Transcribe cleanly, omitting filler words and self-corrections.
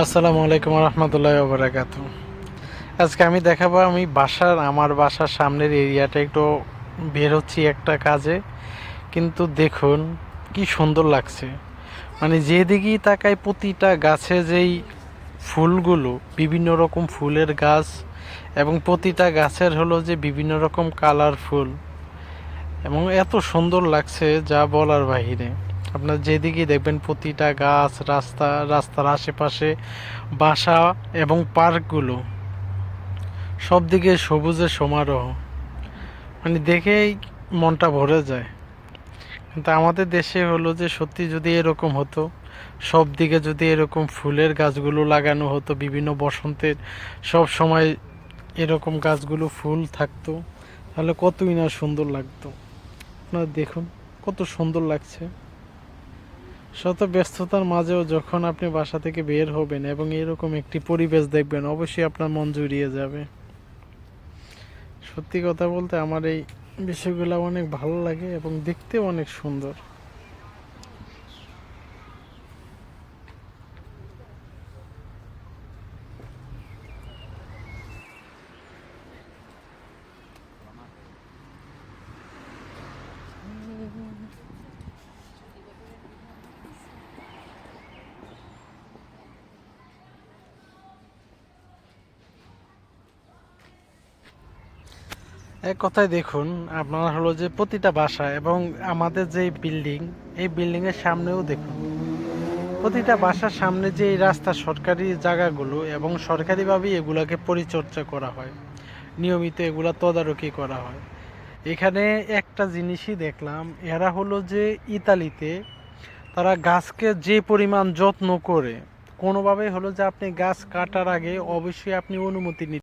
আসসালামু আলাইকুম রহমতুল্লাহ বারাকাত। আজকে আমি দেখাবো আমার বাসার সামনের এরিয়াটা একটু বের হচ্ছি একটা কাজে, কিন্তু দেখুন কি সুন্দর লাগছে। মানে যেদিকেই তাকাই প্রতিটা গাছে যেই ফুলগুলো, বিভিন্ন রকম ফুলের গাছ, এবং প্রতিটা গাছের হলো যে বিভিন্ন রকম কালার ফুল, এবং এত সুন্দর লাগছে যা বলার বাহিরে। আপনার যেদিকেই দেখবেন প্রতিটা গাছ, রাস্তার আশেপাশে বাসা এবং পার্কগুলো, সব দিকে সবুজের সমারোহ, মানে দেখেই মনটা ভরে যায়। কিন্তু আমাদের দেশে হলো যে সত্যি যদি এরকম হতো, সব দিকে যদি এরকম ফুলের গাছগুলো লাগানো হতো, বিভিন্ন বসন্তের সব সময় এরকম গাছগুলো ফুল থাকতো, তাহলে কতই না সুন্দর লাগতো। আপনারা দেখুন কত সুন্দর লাগছে। শত ব্যস্ততার মাঝেও যখন আপনি বাসা থেকে বের হবেন এবং এরকম একটি পরিবেশ দেখবেন, অবশ্যই আপনার মন জুড়িয়ে যাবে। সত্যি কথা বলতে আমার এই বিষয়গুলো অনেক ভালো লাগে এবং দেখতেও অনেক সুন্দর। এক কথায় দেখুন, আপনার হলো যে প্রতিটা বাসা এবং আমাদের যে বিল্ডিং, এই বিল্ডিংয়ের সামনেও দেখুন, প্রতিটা বাসার সামনে যে এই রাস্তা, সরকারি জায়গাগুলো, এবং সরকারিভাবেই এগুলাকে পরিচর্যা করা হয়, নিয়মিত এগুলা তদারকি করা হয়। এখানে একটা জিনিসই দেখলাম, এরা হলো যে ইতালিতে তারা গাছকে যে পরিমাণ যত্ন করে, কোনোভাবে হলো যে আপনি গাছ কাটার আগে অবশ্যই আপনি অনুমতি নিতে